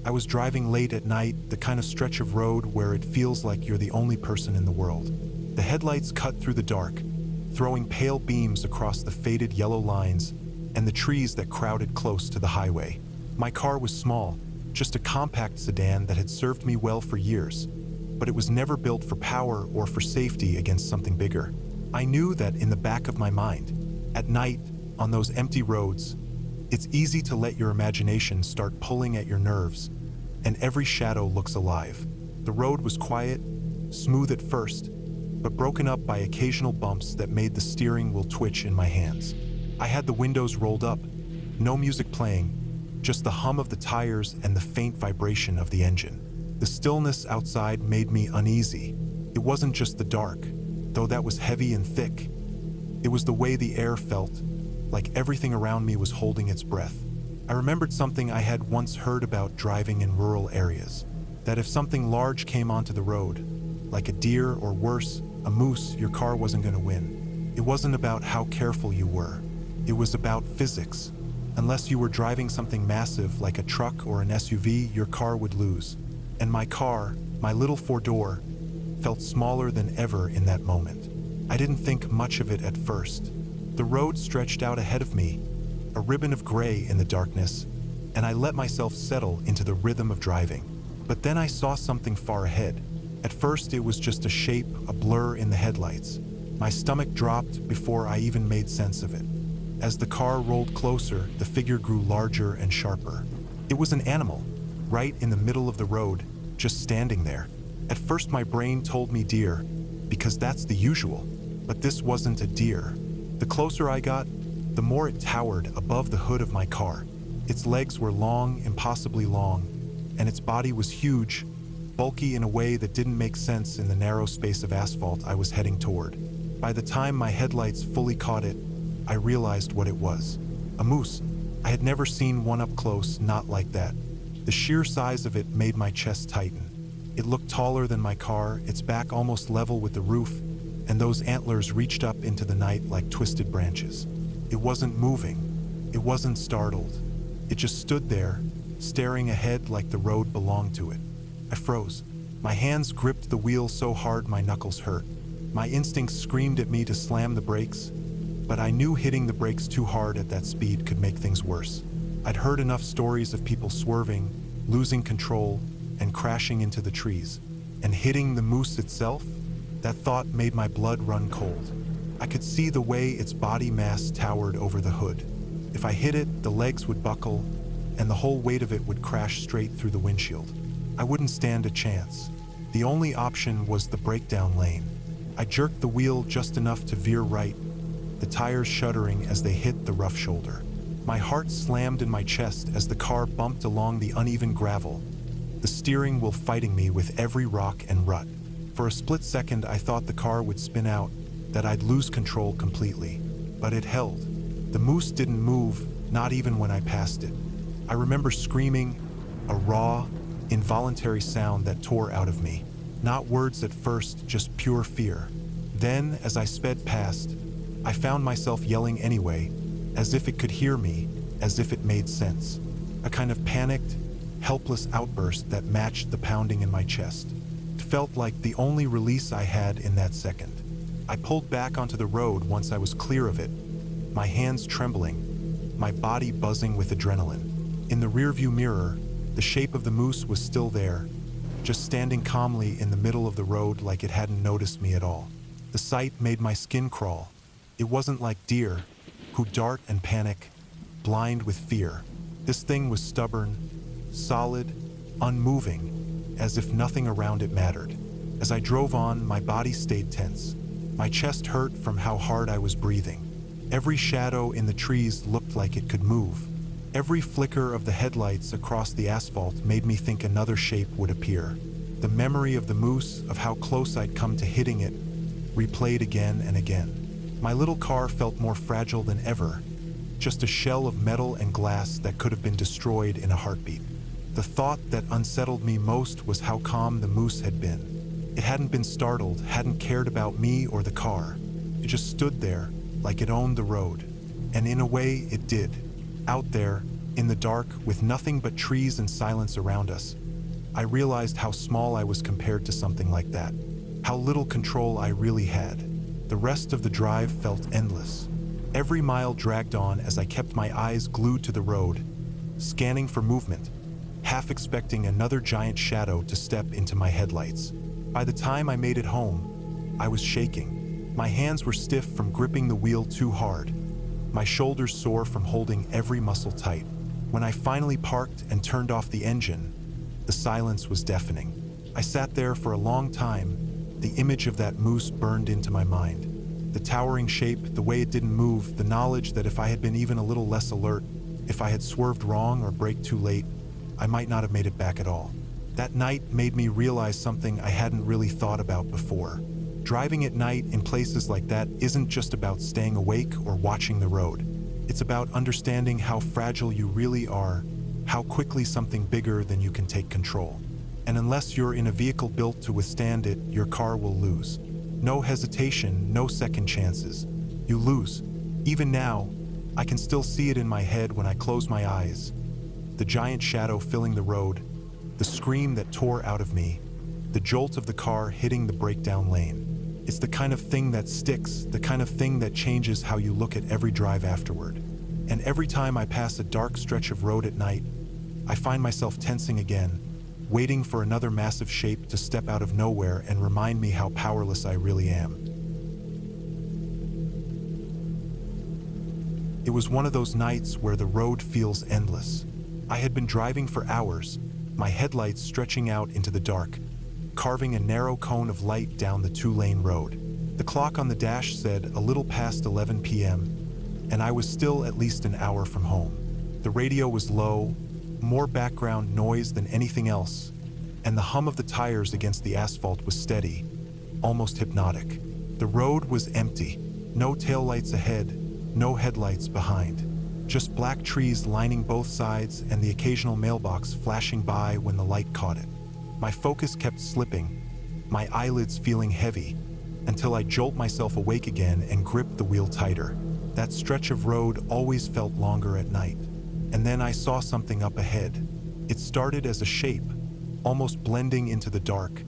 I was driving late at night, the kind of stretch of road where it feels like you're the only person in the world. The headlights cut through the dark, throwing pale beams across the faded yellow lines and the trees that crowded close to the highway. My car was small, just a compact sedan that had served me well for years, but it was never built for power or for safety against something bigger. I knew that in the back of my mind. At night, on those empty roads, it's easy to let your imagination start pulling at your nerves, and every shadow looks alive. The road was quiet, smooth at first, but broken up by occasional bumps that made the steering wheel twitch in my hands. I had the windows rolled up, no music playing, just the hum of the tires and the faint vibration of the engine. The stillness outside made me uneasy. It wasn't just the dark, though that was heavy and thick. It was the way the air felt, like everything around me was holding its breath. I remembered something I had once heard about driving in rural areas, that if something large came onto the road, like a deer or worse, a moose, your car wasn't going to win. It wasn't about how careful you were. It was about physics. Unless you were driving something massive like a truck or an SUV, your car would lose. And my car, my little four-door, felt smaller than ever in that moment. I didn't think much of it at first. The road stretched out ahead of me, a ribbon of gray in the darkness, and I let myself settle into the rhythm of driving. But then I saw something far ahead. At first, it was just a shape, a blur in the headlights. My stomach dropped before I even made sense of it. As the car rolled closer, the figure grew larger and sharper. It was an animal, right in the middle of the road, just standing there. At first, my brain told me deer, because that's the usual. But this wasn't a deer. The closer I got, the more it towered above the hood of my car. Its legs were long, impossibly long, and its body was huge, bulky in a way that didn't make sense in the narrow space of asphalt I was heading toward. By the time my headlights fully caught it, I realized what it was. A moose. I had never seen one up close, not like that. The sheer size of it made my chest tighten. It looked taller than my car, its back almost level with the roof, and those antlers reached up into the night like twisted branches. It wasn't moving. It wasn't startled. It just stood there, staring ahead like the road belonged to it. I froze. My hands gripped the wheel so hard my knuckles hurt. My instincts screamed at me to slam the brakes, but I knew hitting the brakes too hard at that speed could make things worse. I'd heard enough stories of people swerving, losing control, and crashing into the trees. And hitting the moose itself? That thought made my blood run cold. I could see the way its body mass towered over the hood. If I hit it, the legs would buckle, and the whole weight of it would crash straight through the windshield. I wouldn't stand a chance. The only option was the breakdown lane. I jerked the wheel just enough to veer right, the tires shuddering as they hit the rough shoulder. My heart slammed in my chest as the car bumped along the uneven gravel, the steering wheel fighting me with every rock and rut. For a split second, I thought the car would spin out, that I'd lose control completely. But it held. The moose didn't move, not even when I passed it. I remember screaming, a raw, involuntary sound that tore out of me. Not words at first, just pure fear. Then, as I sped past, I found myself yelling anyway, as if it could hear me, as if it made sense. A kind of panicked, helpless outburst that matched the pounding in my chest. It felt like the only release I had in that second. I pulled back onto the road once I was clear of it, my hands trembling, my body buzzing with adrenaline. In the rearview mirror, the shape of the moose was still there, just standing calmly in the middle of the road like it hadn't noticed me at all. The sight made my skin crawl. It wasn't like deer, who dart and panic, blind with fear. This thing was stubborn, solid, unmoving, as if nothing around it mattered. As I drove on, my body stayed tense. My chest hurt from how hard I was breathing. Every shadow in the trees looked like it could move. Every flicker of the headlights across the asphalt made me think another shape would appear. The memory of the moose, of how close I'd come to hitting it, replayed again and again. My little car felt more fragile than ever, just a shell of metal and glass that could have been destroyed in a heartbeat. The thought that unsettled me most was how calm the moose had been. It hadn't been startled, hadn't cared about me or the car. It just stood there, like it owned the road. And in a way, it did. Out there, In the dark, with nothing but trees and silence around us, I realized how small I was compared to something like that, how little control I really had. The rest of the drive felt endless. Every mile dragged on as I kept my eyes glued to the road, scanning for movement, half expecting another giant shadow to step into my headlights. By the time I made it home, I was shaking. My hands were stiff from gripping the wheel too hard, my shoulders sore from holding every muscle tight. When I finally parked and turned off the engine, the silence was deafening. I sat there for a long time, the image of that moose burned into my mind. The towering shape, the way it didn't move, the knowledge that if I had been even a little less alert, if I had swerved wrong or braked too late, I might not have made it back at all. That night made me realize something I hadn't really thought about before. Driving at night in places like that isn't just about staying awake or watching the road. It's about understanding how fragile you really are, how quickly something bigger than you can take control. And unless you're in a vehicle built to withstand it, your car will lose. No hesitation, no second chances. You lose. Even now, I can still see it in my head when I close my eyes. The giant shadow filling the road, the scream that tore out of me, the jolt of the car hitting the breakdown lane. It's the kind of thing that sticks, the kind of thing that changes how you look at every drive afterward. And every time I pass a dark stretch of road at night, I find myself tensing again, waiting for another massive shape to step out of nowhere and remind me how powerless I really am. It was one of those nights where the road feels endless. I had been driving for hours, my headlights stretching out into the dark, carving a narrow cone of light down the two-lane road. The clock on the dash said a little past 11 p.m., and I was still at least an hour from home. The radio was low, more background noise than anything else, and the hum of the tires against the asphalt was steady, almost hypnotic. The road was empty, no taillights ahead, no headlights behind. Just black trees lining both sides and the occasional mailbox flashing by when the light caught it. My focus kept slipping, my eyelids feeling heavy, until I jolt myself awake again and gripped the wheel tighter. That stretch of road always felt longer at night. And then I saw something up ahead. It started as a shape, almost blending into the dark,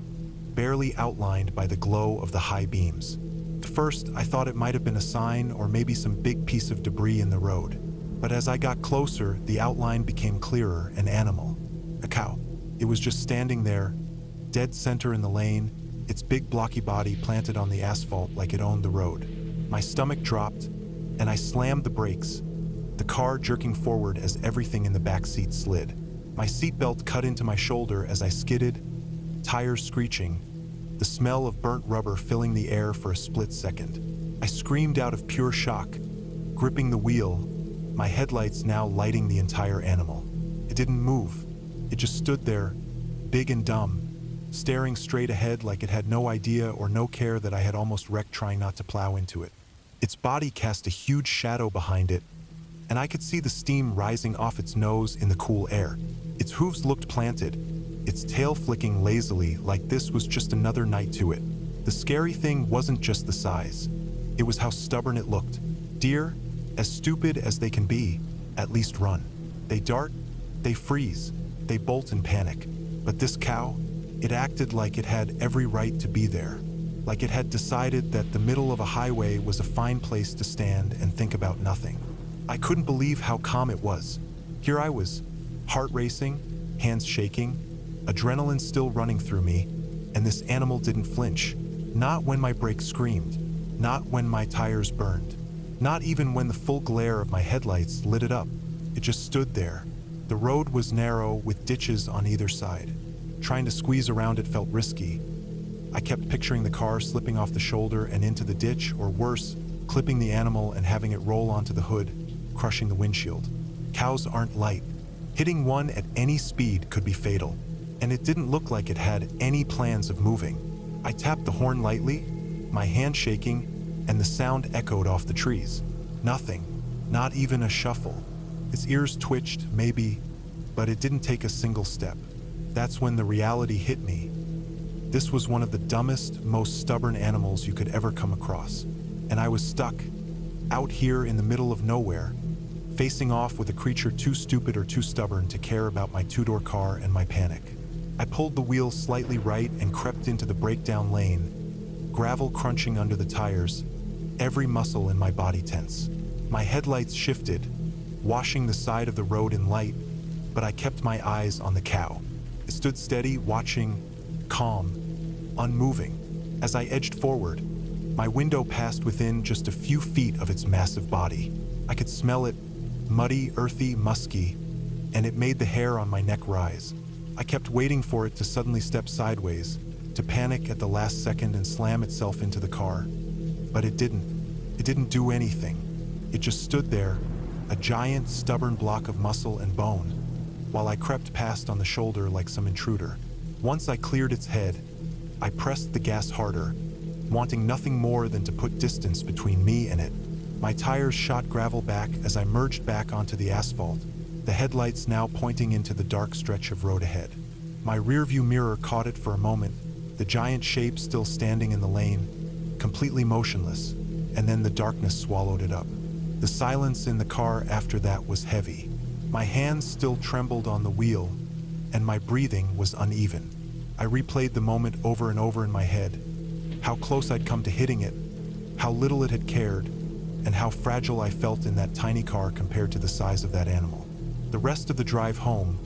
barely outlined by the glow of the high beams. At first, I thought it might have been a sign or maybe some big piece of debris in the road. But as I got closer, the outline became clearer, an animal, a cow. It was just standing there, dead center in the lane, its big blocky body planted on the asphalt like it owned the road. My stomach dropped, and I slammed the brakes, the car jerking forward as everything in the back seat slid. My seatbelt cut into my shoulder as I skidded, tires screeching, the smell of burnt rubber filling the air for a split second. I screamed out of pure shock, gripping the wheel, my headlights now lighting the entire animal. It didn't move. It just stood there, big and dumb, staring straight ahead like it had no idea or no care that I had almost wrecked trying not to plow into it. Its body cast a huge shadow behind it, and I could see the steam rising off its nose in the cool air. Its hooves looked planted, its tail flicking lazily like this was just another night to it. The scary thing wasn't just the size. It was how stubborn it looked. Deer, as stupid as they can be, at least run. They dart, they freeze, they bolt in panic. But this cow, it acted like it had every right to be there. Like it had decided that the middle of a highway was a fine place to stand and think about nothing. I couldn't believe how calm it was. Here I was, heart racing, hands shaking, adrenaline still running through me, and this animal didn't flinch. Not when my brakes screamed, not when my tires burned, not even when the full glare of my headlights lit it up. It just stood there. The road was narrow with ditches on either side. Trying to squeeze around it felt risky. I kept picturing the car slipping off the shoulder and into the ditch, or worse, clipping the animal and having it roll onto the hood, crushing the windshield. Cows aren't light. Hitting one at any speed could be fatal, and it didn't look like it had any plans of moving. I tapped the horn lightly, my hand shaking, and the sound echoed off the trees. Nothing, not even a shuffle. Its ears twitched, maybe, but it didn't take a single step. That's when the reality hit me. This was one of the dumbest, most stubborn animals you could ever come across. And I was stuck, out here in the middle of nowhere, facing off with a creature too stupid or too stubborn to care about my two-door car and my panic. I pulled the wheel slightly right and crept into the breakdown lane, gravel crunching under the tires, every muscle in my body tense. My headlights shifted, washing the side of the road in light, but I kept my eyes on the cow. It stood steady, watching, calm, unmoving. As I edged forward, my window passed within just a few feet of its massive body. I could smell it, muddy, earthy, musky, and it made the hair on my neck rise. I kept waiting for it to suddenly step sideways, to panic at the last second and slam itself into the car. But it didn't. It didn't do anything. It just stood there, a giant, stubborn block of muscle and bone, while I crept past on the shoulder like some intruder. Once I cleared its head, I pressed the gas harder, wanting nothing more than to put distance between me and it. My tires shot gravel back as I merged back onto the asphalt, the headlights now pointing into the dark stretch of road ahead. My rearview mirror caught it for a moment, the giant shape still standing in the lane, completely motionless, and then the darkness swallowed it up. The silence in the car after that was heavy. My hands still trembled on the wheel, and my breathing was uneven. I replayed the moment over and over in my head, how close I'd come to hitting it, how little it had cared, and how fragile I felt in that tiny car compared to the size of that animal. The rest of the drive home,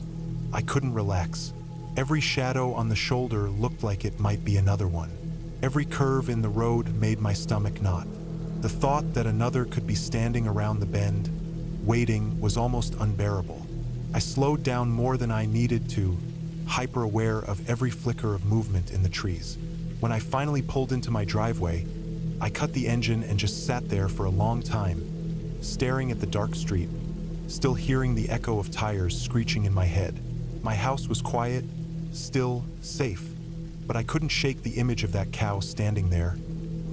I couldn't relax. Every shadow on the shoulder looked like it might be another one. Every curve in the road made my stomach knot. The thought that another could be standing around the bend, waiting, was almost unbearable. I slowed down more than I needed to, hyper-aware of every flicker of movement in the trees. When I finally pulled into my driveway, I cut the engine and just sat there for a long time, staring at the dark street, still hearing the echo of tires screeching in my head. My house was quiet, still, safe, but I couldn't shake the image of that cow standing there,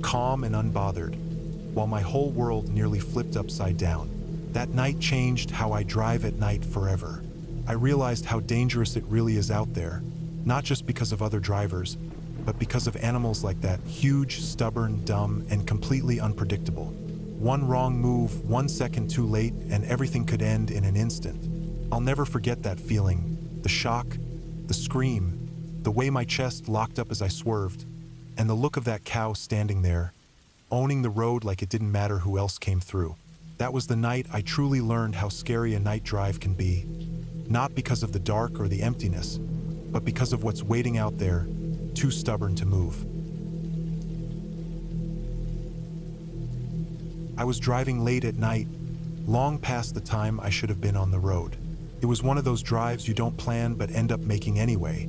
calm and unbothered, while my whole world nearly flipped upside down. That night changed how I drive at night forever. I realized how dangerous it really is out there, not just because of other drivers, but because of animals like that, huge, stubborn, dumb, and completely unpredictable. One wrong move, 1 second too late, and everything could end in an instant. I'll never forget that feeling, the shock, the scream, the way my chest locked up as I swerved, and the look of that cow standing there, owning the road like it didn't matter who else came through. That was the night I truly learned how scary a night drive can be, not because of the dark or the emptiness, but because of what's waiting out there, too stubborn to move. I was driving late at night, long past the time I should have been on the road. It was one of those drives you don't plan but end up making anyway.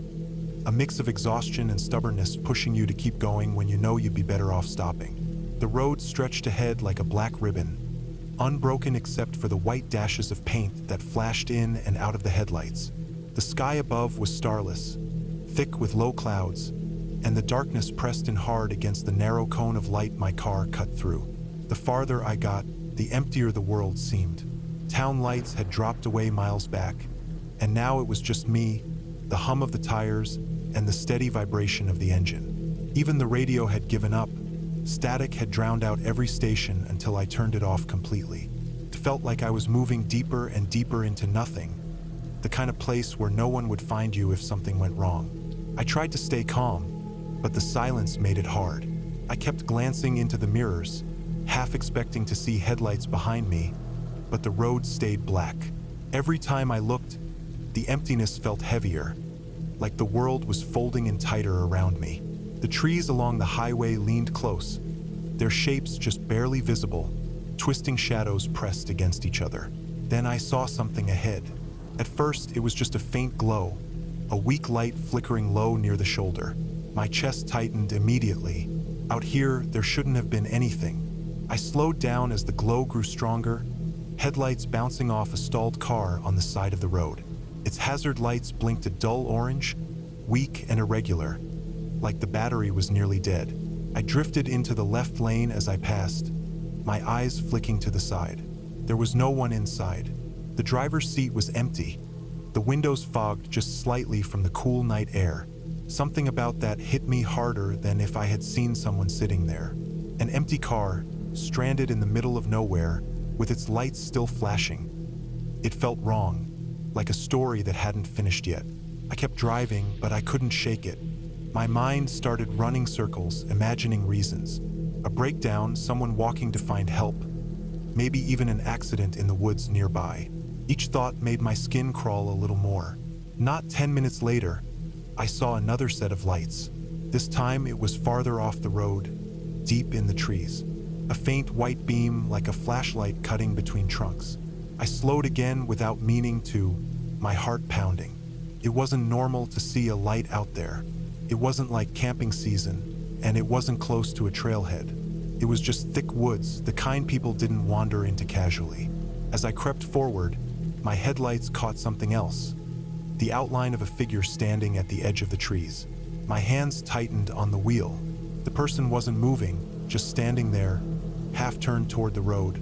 A mix of exhaustion and stubbornness pushing you to keep going when you know you'd be better off stopping. The road stretched ahead like a black ribbon, unbroken except for the white dashes of paint that flashed in and out of the headlights. The sky above was starless, thick with low clouds, and the darkness pressed in hard against the narrow cone of light my car cut through. The farther I got, the emptier the world seemed. Town lights had dropped away miles back, and now it was just me, the hum of the tires, and the steady vibration of the engine. Even the radio had given up. Static had drowned out every station until I turned it off completely. It felt like I was moving deeper and deeper into nothing, the kind of place where no one would find you if something went wrong. I tried to stay calm, but the silence made it hard. I kept glancing into the mirrors, half expecting to see headlights behind me, but the road stayed black. Every time I looked, the emptiness felt heavier, like the world was folding in tighter around me. The trees along the highway leaned close, their shapes just barely visible, twisting shadows pressed against each other. Then I saw something ahead. At first, it was just a faint glow, a weak light flickering low near the shoulder. My chest tightened immediately. Out here, there shouldn't have been anything. I slowed down as the glow grew stronger, headlights bouncing off a stalled car on the side of the road. Its hazard lights blinked a dull orange, weak and irregular, like the battery was nearly dead. I drifted into the left lane as I passed, my eyes flicking to the side. There was no one inside. The driver's seat was empty, the windows fogged just slightly from the cool night air. Something about that hit me harder than if I had seen someone sitting there. An empty car, stranded in the middle of nowhere, with its lights still flashing. It felt wrong, like a story that hadn't finished yet. I kept driving, but I couldn't shake it. My mind started running circles, imagining reasons. A breakdown, someone walking to find help, maybe even an accident in the woods nearby. Each thought made my skin crawl a little more. Not 10 minutes later, I saw another set of lights. This time it was farther off the road, deep in the trees. A faint white beam like a flashlight cutting between trunks. I slowed again without meaning to, my heart pounding. It wasn't normal to see a light out there. It wasn't like camping season, and it wasn't close to a trailhead. It was just thick woods, the kind people didn't wander into casually. As I crept forward, my headlights caught something else. The outline of a figure standing at the edge of the trees. My hands tightened on the wheel. The person wasn't moving, just standing there, half turned toward the road,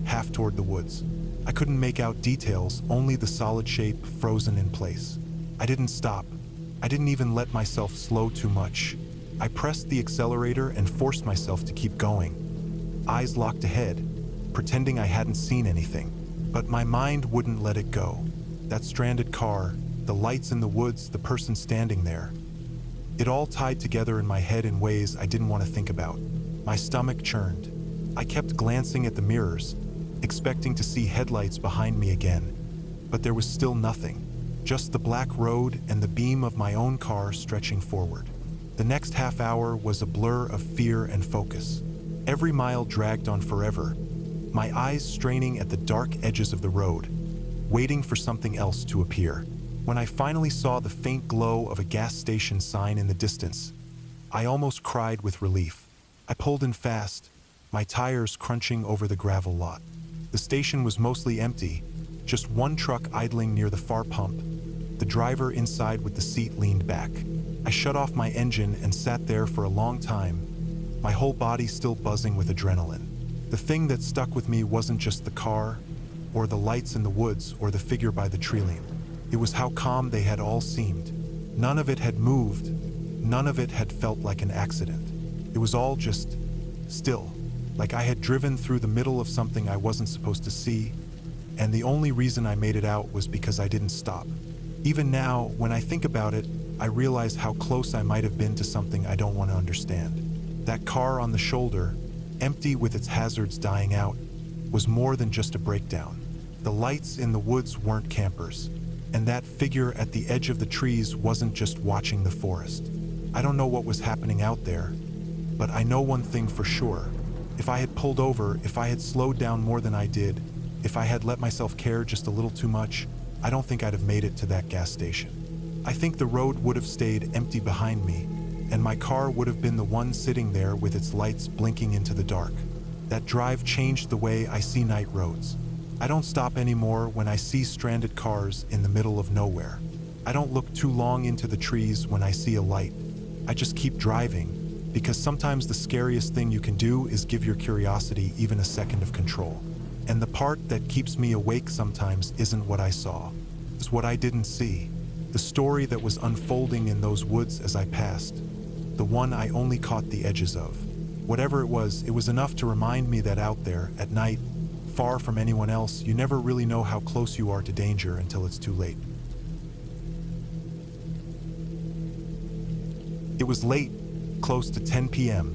half toward the woods. I couldn't make out details, only the solid shape frozen in place. I didn't stop. I didn't even let myself slow too much. I pressed the accelerator and forced myself to keep going. Eyes locked ahead, pretending I hadn't seen anything. But my mind wouldn't let it go. That stranded car, the lights in the woods, the person standing there. It all tied together in my head in ways I didn't want to think about. My stomach churned. I kept glancing at the mirrors, expecting to see headlights behind me again. But there was still nothing. Just the black road and the beam of my own car stretching forward. The next half hour was a blur of fear and focus. Every mile dragged on forever, my eyes straining at the dark edges of the road, waiting for something else to appear. When I finally saw the faint glow of a gas station sign in the distance, I almost cried with relief. I pulled in fast, my tires crunching over the gravel lot. The station was mostly empty, just one truck idling near the far pump. The driver inside with the seat leaned back. I shut off my engine and sat there for a long time, my whole body still buzzing with adrenaline. The thing that stuck with me wasn't just the car, or the lights in the woods, or the figure by the tree line. It was how calm they had all seemed. None of it had moved, none of it had felt like an accident. It was all just still, like I had driven through the middle of something I wasn't supposed to see, and the only reason I made it out was because I didn't stop. Even now, when I think about it, I realize how close I might have been to something I don't want to understand. That car on the shoulder, empty with its hazards dying out, was more than just a breakdown. The lights in the woods weren't campers, and that figure at the edge of the trees wasn't just watching the forest. I don't know what was happening out there, but I know one thing for sure. If I had pulled over, if I had slowed down more than I did, if I had let myself care just a little too much, I don't think I'd have made it to that gas station. I think the road would have stayed empty behind me, and my car would have been the one sitting there with its lights blinking into the dark. That drive changed the way I see night roads. I don't stop anymore when I see stranded cars in the middle of nowhere. I don't look too long into the trees when I see a light. I just keep driving, because sometimes the scariest thing you can do is give your curiosity even a second of control. And the part that keeps me awake sometimes isn't what I saw. It's what I didn't see. The story that was unfolding in those woods as I passed. The one I only caught the edges of. Whatever it was enough to remind me that out there, at night, far from anyone else, you never really know how close you are to danger until it's too late. It was late, close to 10 p.m.,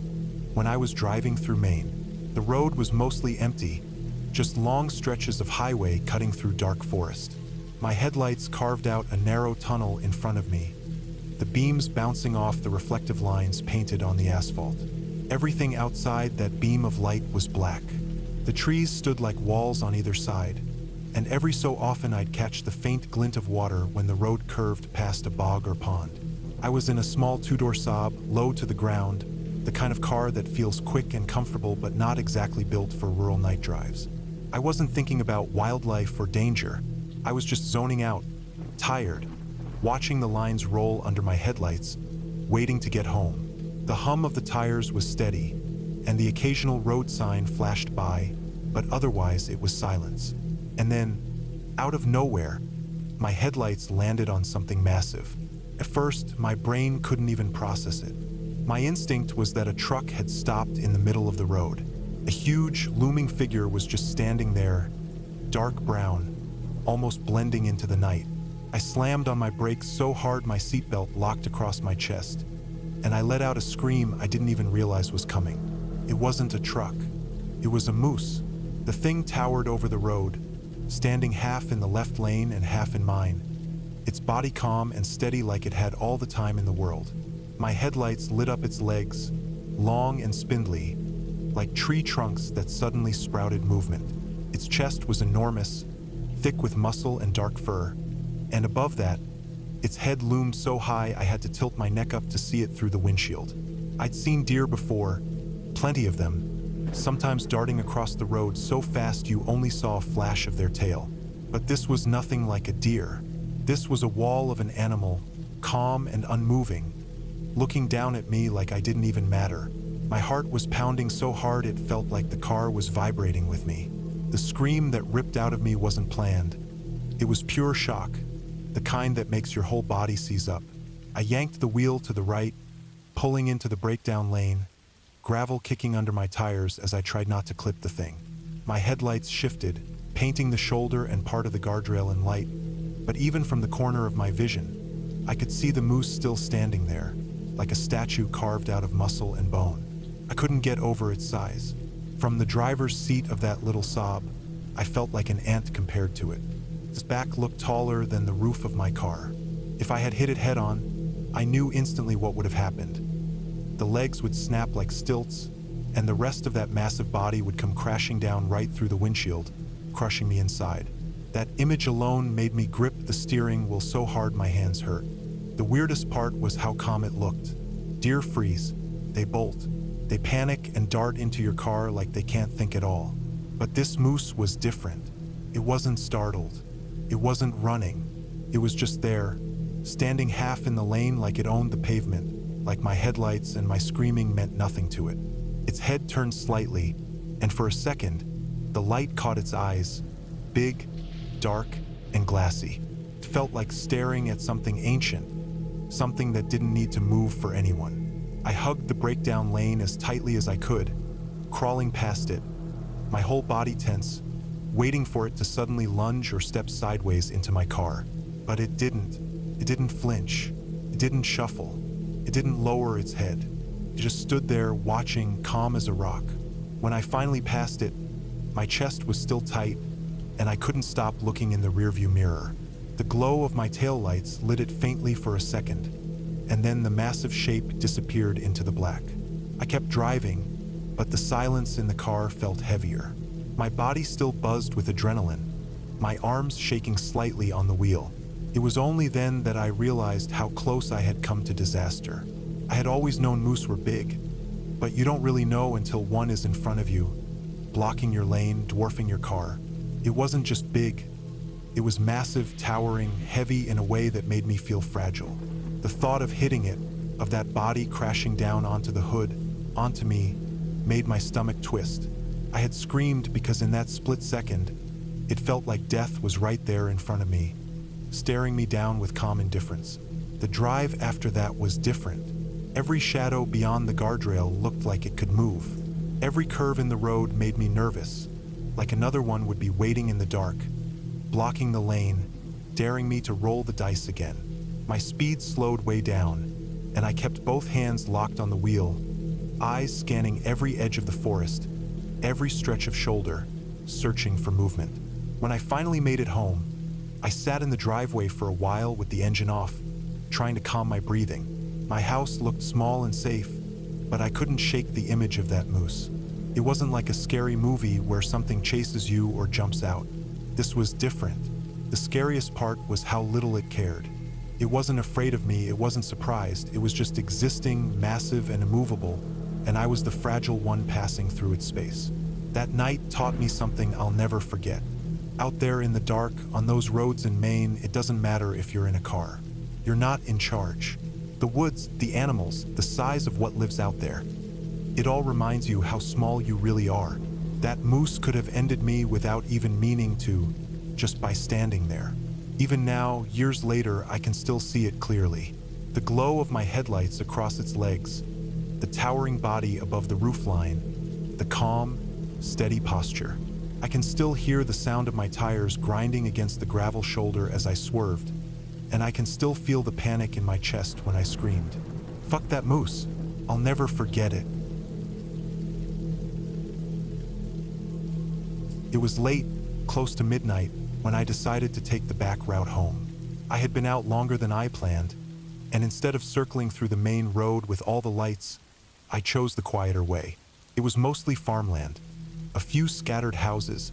when I was driving through Maine. The road was mostly empty, just long stretches of highway cutting through dark forest. My headlights carved out a narrow tunnel in front of me, the beams bouncing off the reflective lines painted on the asphalt. Everything outside that beam of light was black. The trees stood like walls on either side, and every so often I'd catch the faint glint of water when the road curved past a bog or pond. I was in a small two-door Saab, low to the ground, the kind of car that feels quick and comfortable but not exactly built for rural night drives. I wasn't thinking about wildlife or danger. I was just zoning out, tired, watching the lines roll under my headlights, waiting to get home. The hum of the tires was steady, and the occasional road sign flashed by, but otherwise it was silence. And then, out of nowhere, my headlights landed on something massive. At first, my brain couldn't even process it. My instinct was that a truck had stopped in the middle of the road. A huge, looming figure was just standing there, dark brown, almost blending into the night. I slammed on my brakes so hard my seatbelt locked across my chest, and I let out a scream I didn't even realize was coming. It wasn't a truck. It was a moose. The thing towered over the road, standing half in the left lane and half in mine, its body calm and steady like it had all the time in the world. My headlights lit up its legs, long and spindly, like tree trunks that suddenly sprouted movement. Its chest was enormous, thick with muscle and dark fur, and above that, its head loomed so high I had to tilt my neck up to see it through the windshield. I'd seen deer before, plenty of them, sometimes darting across the road so fast you only saw a flash of their tail. But this was nothing like a deer. This was a wall of an animal, calm and unmoving, looking down at me like I didn't even matter. My heart was pounding so hard it felt like the car was vibrating with me. The scream that ripped out of me wasn't planned. It was pure shock, the kind that makes your whole body seize up. I yanked the wheel to the right, pulling into the breakdown lane, gravel kicking under my tires as I tried not to clip the thing. My headlights shifted, painting the shoulder and part of the guardrail in light, but even from the corner of my vision, I could see the moose still standing there, like a statue carved out of muscle and bone. I couldn't get over its size. From the driver's seat of that little Saab, I felt like an ant compared to it. Its back looked taller than the roof of my car. If I had hit it head-on, I knew instantly what would have happened. The legs would snap like stilts, and the rest of that massive body would come crashing down right through the windshield, crushing me inside. That image alone made me grip the steering wheel so hard my hands hurt. The weirdest part was how calm it looked. Deer freeze. They bolt. They panic and dart into your car like they can't think at all. But this moose was different. It wasn't startled. It wasn't running. It was just there, standing half in the lane like it owned the pavement, like my headlights and my screaming meant nothing to it. Its head turned slightly, and for a second, the light caught its eyes, big, dark, and glassy. It felt like staring at something ancient, something that didn't need to move for anyone. I hugged the breakdown lane as tightly as I could, crawling past it, my whole body tense, waiting for it to suddenly lunge or step sideways into my car. But it didn't. It didn't flinch. It didn't shuffle. It didn't lower its head. It just stood there watching, calm as a rock. When I finally passed it, my chest was still tight, and I couldn't stop looking in the rearview mirror. The glow of my taillights lit it faintly for a second, and then the massive shape disappeared into the black. I kept driving, but the silence in the car felt heavier. My body still buzzed with adrenaline, my arms shaking slightly on the wheel. It was only then that I realized how close I had come to disaster. I had always known moose were big, but you don't really know until one is in front of you, blocking your lane, dwarfing your car. It wasn't just big. It was massive, towering, heavy in a way that made me feel fragile. The thought of hitting it, of that body crashing down onto the hood, onto me, made my stomach twist. I had screamed because in that split second, it felt like death was right there in front of me, staring me down with calm indifference. The drive after that was different. Every shadow beyond the guardrail looked like it could move. Every curve in the road made me nervous, like another one would be waiting in the dark, blocking the lane, daring me to roll the dice again. My speed slowed way down, and I kept both hands locked on the wheel, eyes scanning every edge of the forest, every stretch of shoulder, searching for movement. When I finally made it home, I sat in the driveway for a while with the engine off, trying to calm my breathing. My house looked small and safe, but I couldn't shake the image of that moose. It wasn't like a scary movie where something chases you or jumps out. This was different. The scariest part was how little it cared. It wasn't afraid of me, it wasn't surprised, it was just existing, massive and immovable, and I was the fragile one passing through its space. That night taught me something I'll never forget. Out there in the dark, on those roads in Maine, it doesn't matter if you're in a car. You're not in charge. The woods, the animals, the size of what lives out there. It all reminds you how small you really are. That moose could have ended me without even meaning to, just by standing there. Even now, years later, I can still see it clearly. The glow of my headlights across its legs, the towering body above the roofline, the calm, steady posture. I can still hear the sound of my tires grinding against the gravel shoulder as I swerved, and I can still feel the panic in my chest when I screamed, "Fuck that moose! I'll never forget it." It was late, close to midnight, when I decided to take the back route home. I had been out longer than I planned, and instead of circling through the main road with all the lights, I chose the quieter way. It was mostly farmland, a few scattered houses,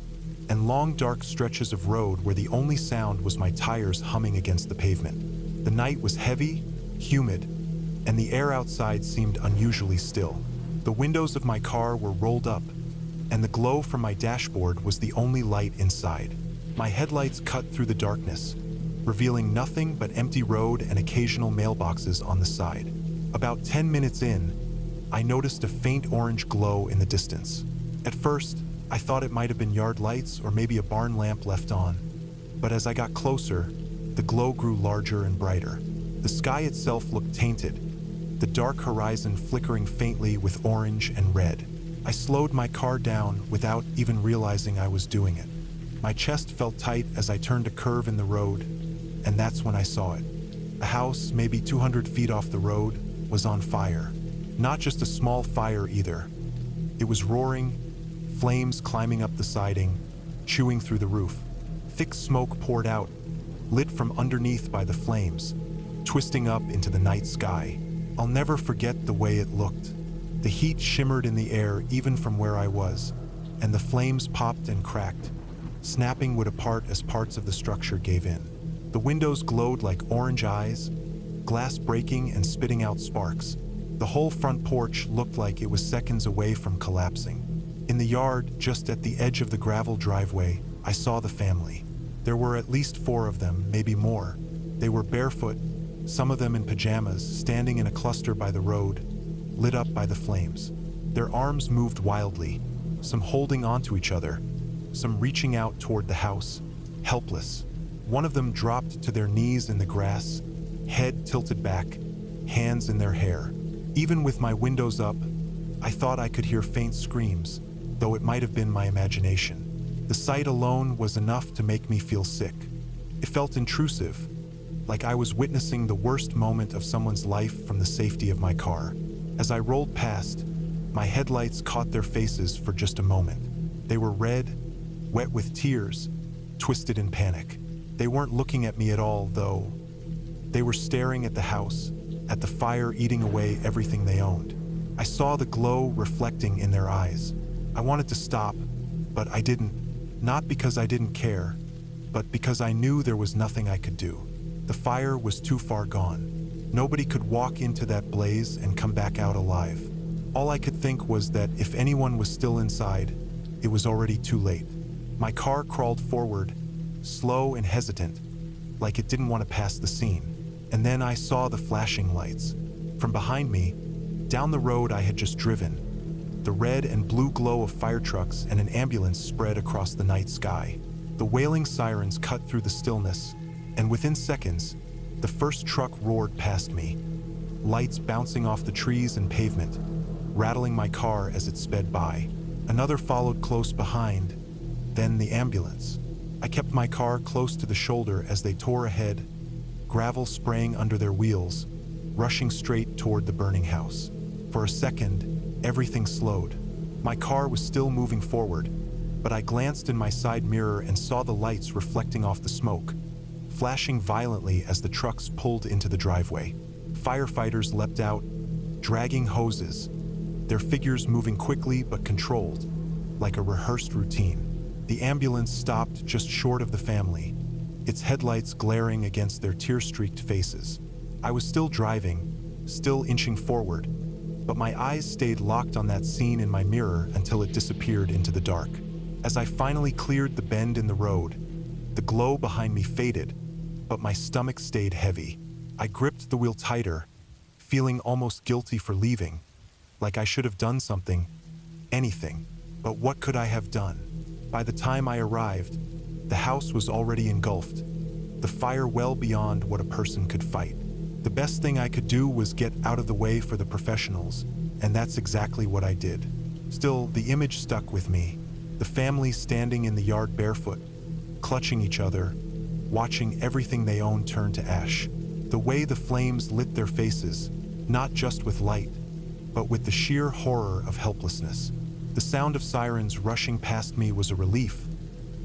and long dark stretches of road where the only sound was my tires humming against the pavement. The night was heavy, humid, and the air outside seemed unusually still. The windows of my car were rolled up, and the glow from my dashboard was the only light inside. My headlights cut through the darkness, revealing nothing but empty road and occasional mailboxes on the side. About 10 minutes in, I noticed a faint orange glow in the distance. At first, I thought it might have been yard lights or maybe a barn lamp left on, but as I got closer, the glow grew larger and brighter. The sky itself looked tainted, the dark horizon flickering faintly with orange and red. I slowed my car down without even realizing I was doing it. My chest felt tight as I turned a curve in the road, and that's when I saw it. A house, maybe 200 feet off the road, was on fire. Not just a small fire either. It was roaring, flames climbing up the siding, chewing through the roof. Thick smoke poured out, lit from underneath by the flames, twisting up into the night sky. I'll never forget the way it looked. The heat shimmered in the air even from where I was, and the flames popped and cracked, snapping wood apart as parts of the structure gave in. The windows glowed like orange eyes, glass breaking and spitting out sparks. The whole front porch looked like it was seconds away from collapsing. In the yard, just at the edge of the gravel driveway, I saw the family. There were at least 4 of them, maybe more. They were barefoot, some of them in pajamas, standing in a cluster by the road, lit up by the flames. Their arms moved wildly, some holding onto each other, some reaching out toward the house, helpless. One of them dropped to their knees in the grass, head tilted back, hands in their hair. Even with my windows up, I thought I could hear faint screams, though it might have been my imagination. The sight alone was enough to make me feel sick. It felt intrusive, like I was witnessing the worst moment of someone's life from the safety of my car. As I rolled past, my headlights caught their faces for just a moment. They were red, wet with tears, twisted in panic. They weren't looking at me at all, though. They were staring at the house, at the fire eating away everything they owned. I saw the glow reflecting in their eyes. I wanted to stop, but I didn't. Not because I didn't care, but because I knew there was nothing I could do. The fire was too far gone. Nobody could walk into that blaze and come back out alive. All I could think was that if anyone was still inside, it was already too late. My car crawled forward, slow and hesitant, like it didn't want to pass the scene. And then I saw the flashing lights. From behind me, down the road I had just driven, the red and blue glow of fire trucks and an ambulance spread across the night sky. The wailing sirens cut through the stillness, and within seconds, the first truck roared past me, lights bouncing off the trees and pavement, rattling my car as it sped by. Another followed close behind, then the ambulance. I kept my car close to the shoulder as they tore ahead, gravel spraying under their wheels, rushing straight toward the burning house. For a second, everything slowed. My car was still moving forward, but I glanced in my side mirror and saw the lights reflecting off the smoke, flashing violently as the trucks pulled into the driveway. Firefighters leapt out, dragging hoses, their figures moving quickly but controlled, like a rehearsed routine. The ambulance stopped just short of the family, its headlights glaring against their tear-streaked faces. I was still driving, still inching forward, but my eyes stayed locked on that scene in my mirror until it disappeared into the dark. As I finally cleared the bend in the road, the glow behind me faded, but my stomach stayed heavy. I gripped the wheel tighter, feeling almost guilty for leaving, like I should have done something, anything. But what could I have done? By the time I arrived, the house was already engulfed, the fire well beyond what a person could fight. The best thing I could do was get out of the way for the professionals, and that's exactly what I did. Still, the image stuck with me, The family standing in the yard barefoot, clutching each other, watching everything they owned turn to ash. The way the flames lit their faces, not just with light, but with the sheer horror of helplessness. The sound of sirens rushing past me was a relief,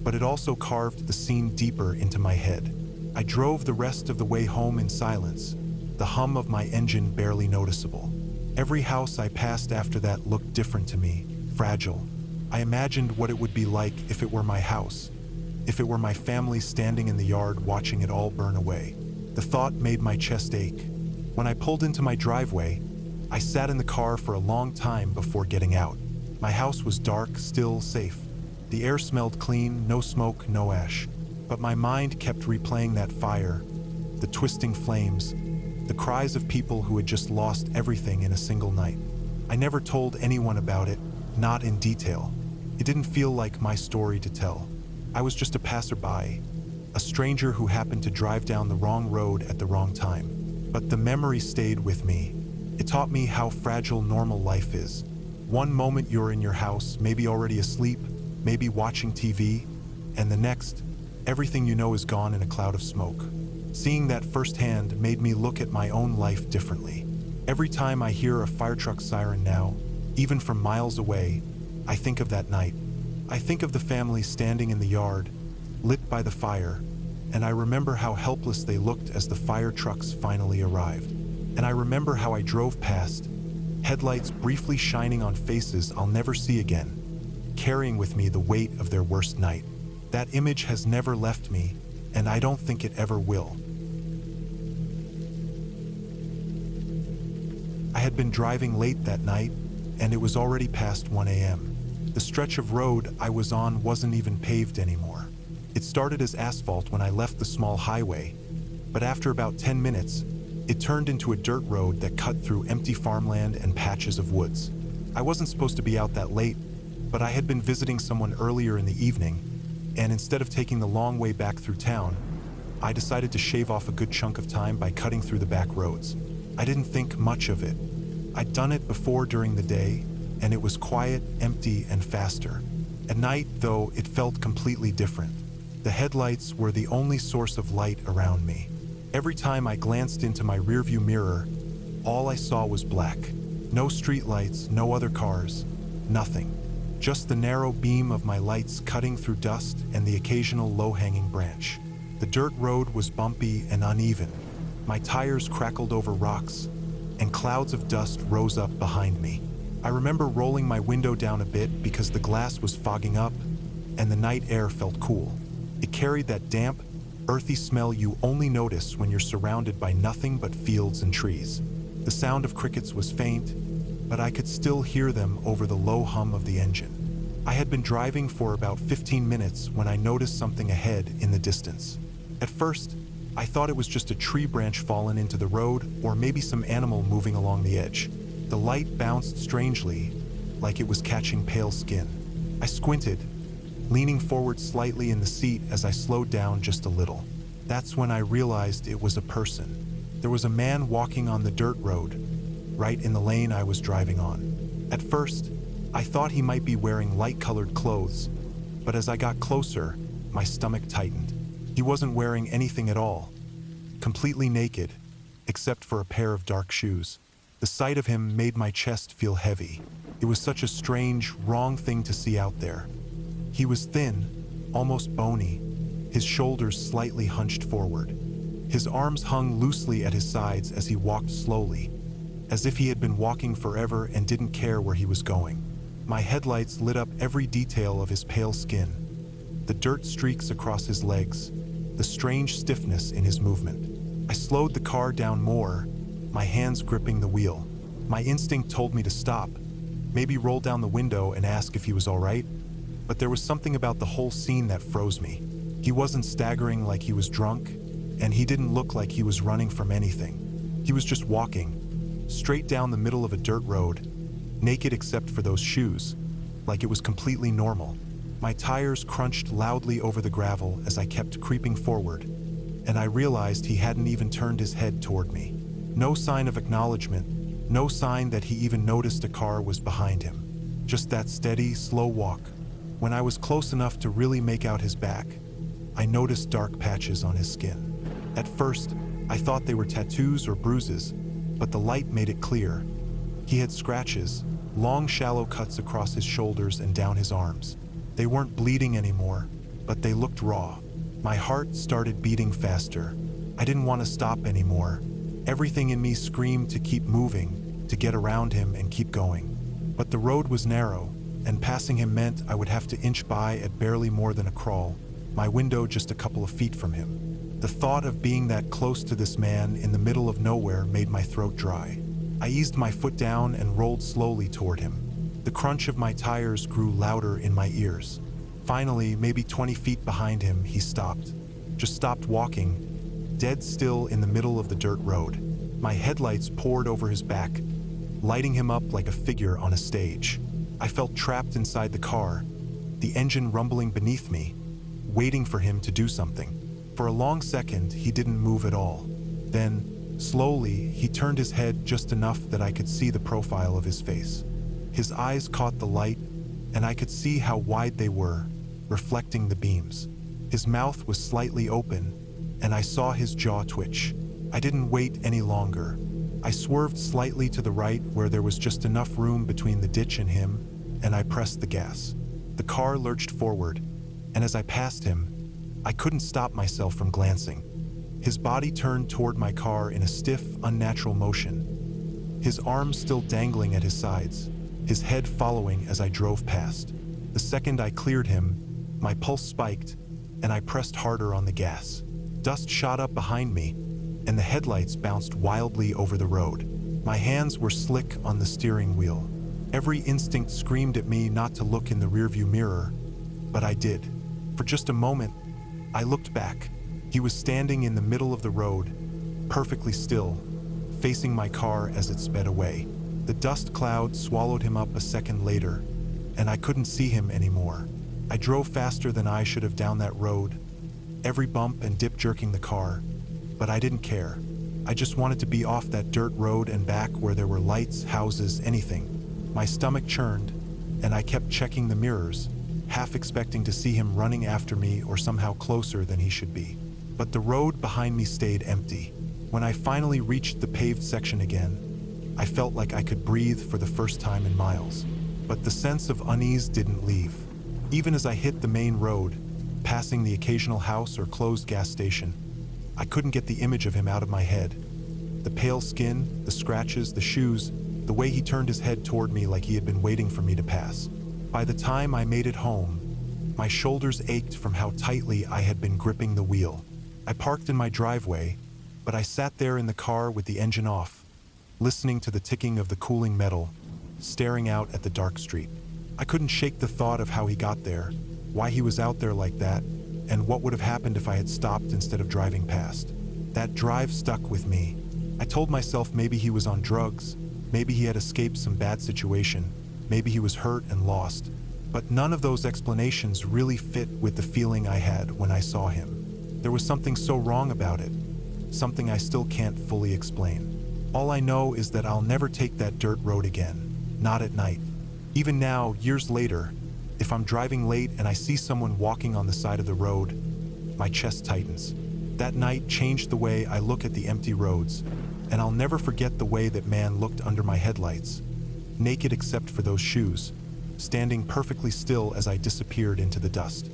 but it also carved the scene deeper into my head. I drove the rest of the way home in silence, the hum of my engine barely noticeable. Every house I passed after that looked different to me, fragile. I imagined what it would be like if it were my house, if it were my family standing in the yard watching it all burn away. The thought made my chest ache. When I pulled into my driveway, I sat in the car for a long time before getting out. My house was dark, still safe. The air smelled clean, no smoke, no ash. But my mind kept replaying that fire, the twisting flames, the cries of people who had just lost everything in a single night. I never told anyone about it, not in detail. It didn't feel like my story to tell. I was just a passerby, a stranger who happened to drive down the wrong road at the wrong time. But the memory stayed with me. It taught me how fragile normal life is. One moment you're in your house, maybe already asleep, maybe watching TV, and the next, everything you know is gone in a cloud of smoke. Seeing that firsthand made me look at my own life differently. Every time I hear a fire truck siren now, even from miles away, I think of that night. I think of the family standing in the yard, lit by the fire, and I remember how helpless they looked as the fire trucks finally arrived. And I remember how I drove past, headlights briefly shining on faces I'll never see again, carrying with me the weight of their worst night. That image has never left me, and I don't think it ever will. I had been driving late that night, and it was already past 1 a.m. The stretch of road I was on wasn't even paved anymore. It started as asphalt when I left the small highway, but after about 10 minutes, it turned into a dirt road that cut through empty farmland and patches of woods. I wasn't supposed to be out that late, but I had been visiting someone earlier in the evening, and instead of taking the long way back through town, I decided to shave off a good chunk of time by cutting through the back roads. I didn't think much of it. I'd done it before during the day, and it was quiet, empty, and faster. At night, though, it felt completely different. The headlights were the only source of light around me. Every time I glanced into my rearview mirror, all I saw was black. No streetlights, no other cars, nothing. Just the narrow beam of my lights cutting through dust and the occasional low-hanging branch. The dirt road was bumpy and uneven. My tires crackled over rocks, and clouds of dust rose up behind me. I remember rolling my window down a bit because the glass was fogging up, and the night air felt cool. It carried that damp, earthy smell you only notice when you're surrounded by nothing but fields and trees. The sound of crickets was faint, but I could still hear them over the low hum of the engine. I had been driving for about 15 minutes when I noticed something ahead in the distance. At first, I thought it was just a tree branch fallen into the road or maybe some animal moving along the edge. The light bounced strangely, like it was catching pale skin. I squinted, leaning forward slightly in the seat as I slowed down just a little. That's when I realized it was a person. There was a man walking on the dirt road, right in the lane I was driving on. At first, I thought he might be wearing light-colored clothes, but as I got closer, my stomach tightened. He wasn't wearing anything at all, completely naked, except for a pair of dark shoes. The sight of him made my chest feel heavy. It was such a strange, wrong thing to see out there. He was thin, almost bony, his shoulders slightly hunched forward. His arms hung loosely at his sides as he walked slowly, as if he had been walking forever and didn't care where he was going. My headlights lit up every detail of his pale skin, the dirt streaks across his legs, the strange stiffness in his movement. I slowed the car down more, my hands gripping the wheel. My instinct told me to stop, maybe roll down the window and ask if he was all right. But there was something about the whole scene that froze me. He wasn't staggering like he was drunk, and he didn't look like he was running from anything. He was just walking, straight down the middle of a dirt road, naked except for those shoes, like it was completely normal. My tires crunched loudly over the gravel as I kept creeping forward, and I realized he hadn't even turned his head toward me. No sign of acknowledgement, no sign that he even noticed a car was behind him. Just that steady, slow walk, When I was close enough to really make out his back, I noticed dark patches on his skin. At first, I thought they were tattoos or bruises, but the light made it clear. He had scratches, long shallow cuts across his shoulders and down his arms. They weren't bleeding anymore, but they looked raw. My heart started beating faster. I didn't want to stop anymore. Everything in me screamed to keep moving, to get around him and keep going. But the road was narrow, and passing him meant I would have to inch by at barely more than a crawl, my window just a couple of feet from him. The thought of being that close to this man in the middle of nowhere made my throat dry. I eased my foot down and rolled slowly toward him. The crunch of my tires grew louder in my ears. Finally, maybe 20 feet behind him, he stopped. Just stopped walking, dead still in the middle of the dirt road. My headlights poured over his back, lighting him up like a figure on a stage. I felt trapped inside the car, the engine rumbling beneath me, waiting for him to do something. For a long second, he didn't move at all. Then, slowly, he turned his head just enough that I could see the profile of his face. His eyes caught the light, and I could see how wide they were, reflecting the beams. His mouth was slightly open, and I saw his jaw twitch. I didn't wait any longer. I swerved slightly to the right where there was just enough room between the ditch and him, and I pressed the gas. The car lurched forward, and as I passed him, I couldn't stop myself from glancing. His body turned toward my car in a stiff, unnatural motion, his arms still dangling at his sides, his head following as I drove past. The second I cleared him, my pulse spiked, and I pressed harder on the gas. Dust shot up behind me, and the headlights bounced wildly over the road. My hands were slick on the steering wheel. Every instinct screamed at me not to look in the rearview mirror, but I did. For just a moment, I looked back. He was standing in the middle of the road, perfectly still, facing my car as it sped away. The dust cloud swallowed him up a second later, and I couldn't see him anymore. I drove faster than I should have down that road, every bump and dip jerking the car, but I didn't care. I just wanted to be off that dirt road and back where there were lights, houses, anything. My stomach churned, and I kept checking the mirrors, half expecting to see him running after me or somehow closer than he should be. But the road behind me stayed empty. When I finally reached the paved section again, I felt like I could breathe for the first time in miles. But the sense of unease didn't leave. Even as I hit the main road, passing the occasional house or closed gas station, I couldn't get the image of him out of my head. The pale skin, the scratches, the shoes, the way he turned his head toward me like he had been waiting for me to pass. By the time I made it home, my shoulders ached from how tightly I had been gripping the wheel. I parked in my driveway, but I sat there in the car with the engine off, listening to the ticking of the cooling metal, staring out at the dark street. I couldn't shake the thought of how he got there, why he was out there like that, and what would have happened if I had stopped instead of driving past. That drive stuck with me. I told myself maybe he was on drugs, maybe he had escaped some bad situation, maybe he was hurt and lost, but none of those explanations really fit with the feeling I had when I saw him. There was something so wrong about it, something I still can't fully explain. All I know is that I'll never take that dirt road again, not at night. Even now, years later, if I'm driving late and I see someone walking on the side of the road, my chest tightens. That night changed the way I look at the empty roads, and I'll never forget the way that man looked under my headlights, naked except for those shoes, standing perfectly still as I disappeared into the dust.